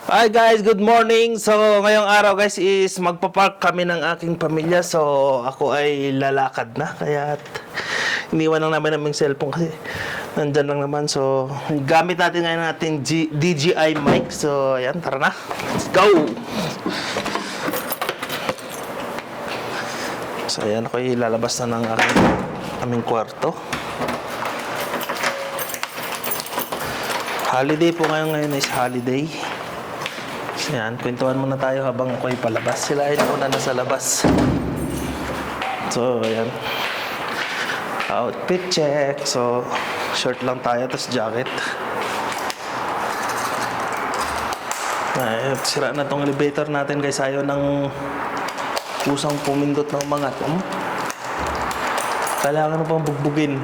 Hi guys, good morning. So ngayong araw guys is magpa-park kami ng aking pamilya. So ako ay lalakad na kaya iniwan lang namin ng cellphone kasi nandyan lang naman. So gamit natin ngayon natin DJI mic. So ayan, tara na. Let's go! So ayan, ako ay lalabas na ng aming kwarto. Holiday po ngayon is holiday. Yan, kwentuhan muna tayo habang ako'y palabas. Sila ay nauna na sa labas. So, ayan. Outfit check. So, short lang tayo, tapos jacket. Ay, sira na tong elevator natin guys. Ayaw ng pusang pumindot na umangat. Kailangan na pang bugbugin.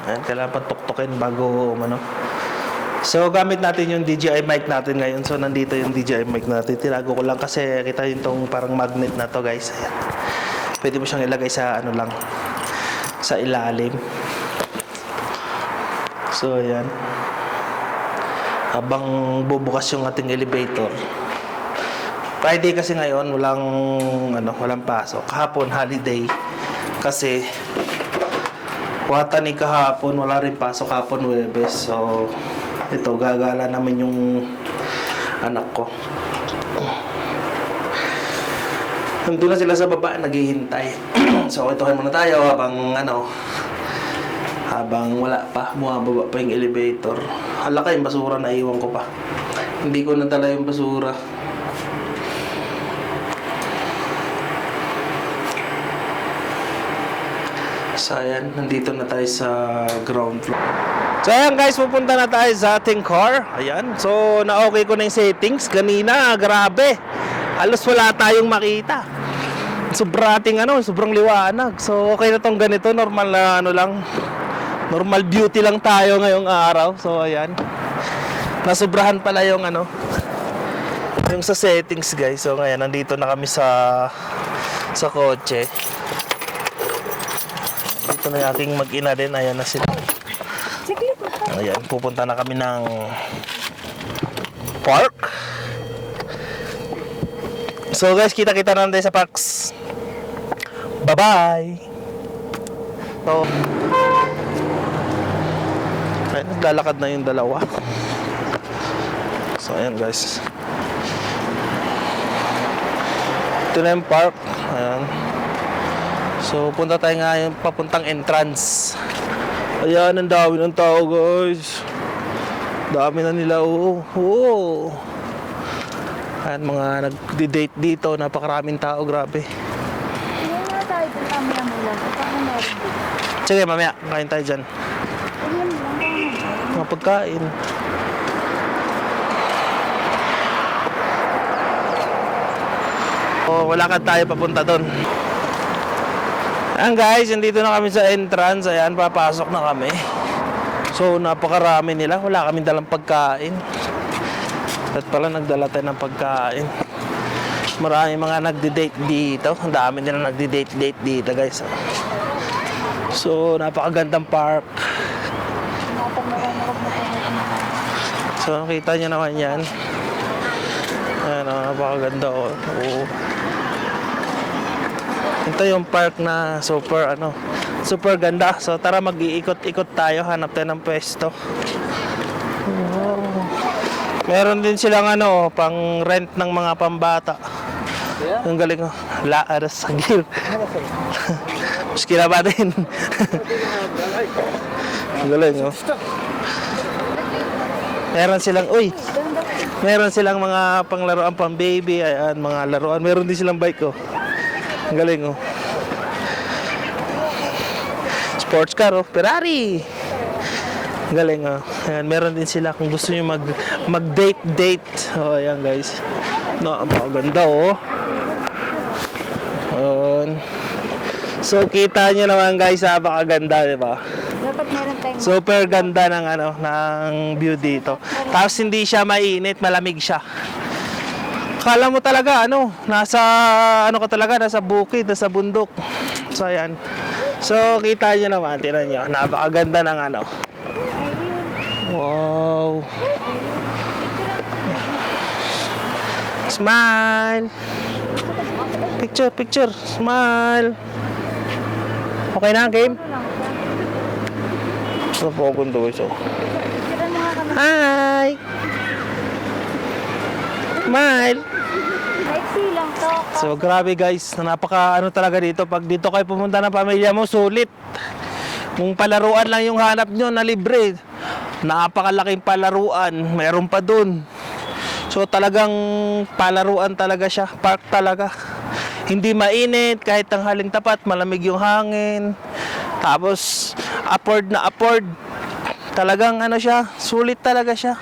Ayan, kailangan pa tuktukin bago umano. So gamit natin yung DJI mic natin ngayon. So nandito yung DJI mic natin. Tinago ko lang kasi kita yung tong parang magnet na to guys. Ayan. Pwede mo siyang ilagay sa ano lang, sa ilalim. So ayan. Habang bubukas yung ating elevator. Friday kasi ngayon walang pasok. Kahapon holiday kasi ni kahapon, wala rin pasok kahapon Huwebes. So, ito, gagala namin yung anak ko. Nandun na sila sa baba, naghihintay. So, ituhin muna tayo habang wala pa, bumababa pa yung elevator. Hala yung basura, naiwan ko pa. Hindi ko nadala yung basura. So ayan, nandito na tayo sa ground floor. So ayan guys, pupunta na tayo sa ating car. Ayan, so na-okay ko na yung settings. Kanina, grabe. Halos wala tayong makita. Sobrang liwanag. So okay na tong ganito, normal na normal beauty lang tayo ngayong araw. So ayan. Nasubrahan pala yung yung sa settings guys. So ngayon, nandito na kami sa kotse. Ito na yung aking mag-ina din. Ayan na sila. Ayan, pupunta na kami ng park. So guys, kita-kita na tayo sa parks. Bye-bye! So, ayan, naglalakad na yung dalawa. So ayan guys. Ito na yung park. Ayan. So, punta tayo ngayon papuntang entrance. Ayan, ang dami ng tao, guys. Dami na nila, oo. Ayan, mga nag-date dito. Napakaraming tao, grabe. Hindi nga tayo dun mamaya mula. Paano meron dito? Sige, mamaya. Kain tayo dyan. Ayan lang. Mga pagkain. Oh, wala ka tayo papunta doon. Ayan guys, nandito na kami sa entrance. Ayan, papasok na kami. So, napakarami nila. Wala kaming dalang pagkain. At pala nagdala tayo ng pagkain. Marami mga nagdi-date dito. Ang dami nila nagdi-date dito guys. So, napakagandang park. So, nakita nyo naman yan. Ayan, napakaganda. Oo. Ito yung park na super ganda. So tara, mag-iikot-ikot tayo, hanap tayo ng pwesto. Wow. Meron din silang pang rent ng mga pambata. Ang galing Aras sagil. Muskila ba din? Ang galing Meron silang mga panglaruan pang baby, ayan, mga laruan. Meron din silang bike Ang galing sports car Ferrari. Ang galing Ayan, meron din sila kung gusto niyo mag-date. Ayan guys. Napakaganda Ayan. So kita niyo naman guys, napakaganda, di ba? Dapat meron tayong Super ganda ng view dito. Tapos hindi siya mainit, malamig siya. Kala mo talaga nasa nasa bukid, nasa bundok. So ayan. So kita niyo naman, tingnan niyo, napakaganda ng Wow. Smile. Picture, picture. Smile. Okay na, game? Sa pogon to guys, oh. Picturean mo nga kami. Hi! Smile! Maiksi lang to. So grabe guys, napaka ano talaga dito. Pag dito kayo pumunta ng pamilya mo, sulit. Kung palaruan lang yung hanap nyo na libre, napakalaking palaruan, mayroon pa dun. So talagang palaruan talaga siya, park talaga. Hindi mainit, kahit tanghaling tapat, malamig yung hangin. Tapos afford na afford. Talagang ano siya, sulit talaga siya.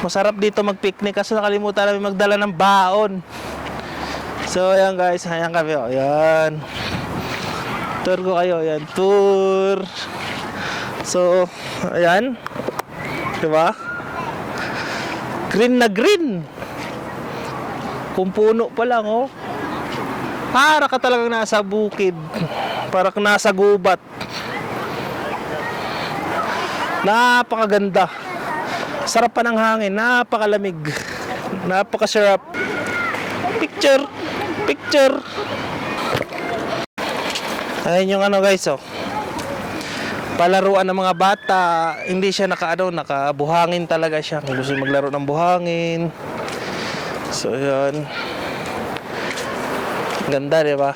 Masarap dito mag-picnic kasi nakalimutan namin magdala ng baon. So ayan guys, ayan kami, oh. Ayan. Tour ko kayo, ayan, tour. So, ayan. Diba? Green na green. Kung puno pa lang, oh. Para ka talagang nasa bukid. Para ka nasa gubat. Napakaganda. Sarap pa ng hangin, napakalamig. Napakasarap. Picture. Picture. Ayun yung ano guys, oh. Palaruan ng mga bata. Hindi siya nakabuhangin talaga siya. Kung gusto maglaro ng buhangin. So, yun. Ganda, di ba?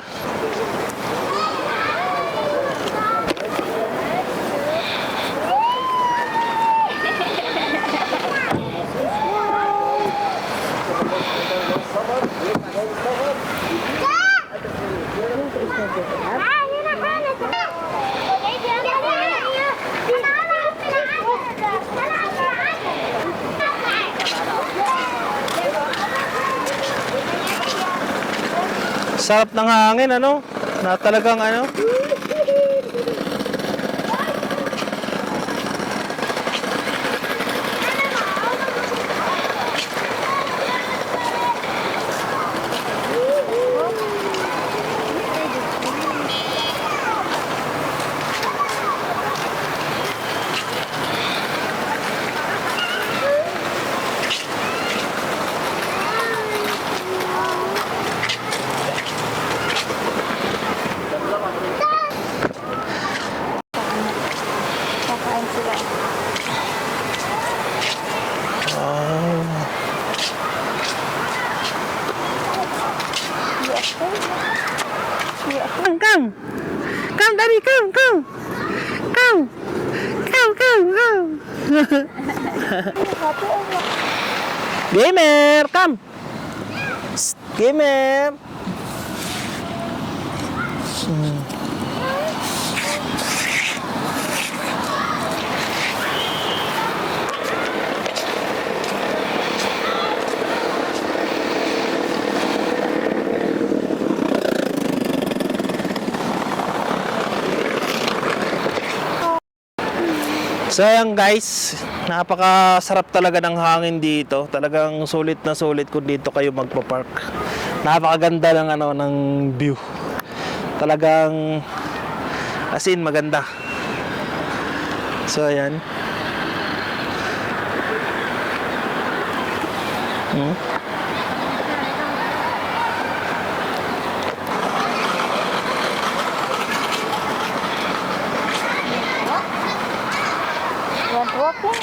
Sarap ng hangin, ano? Na talagang ano? Kakain sila. Come, come. Come, daddy, come, come. Come. Come, come, come. Gamer, come. Psst, Gamer. So ayan guys, napakasarap talaga ng hangin dito. Talagang sulit na sulit kung dito kayo magpa-park. Napakaganda ng ano ng view. Talagang as in maganda. So ayan. Want walking?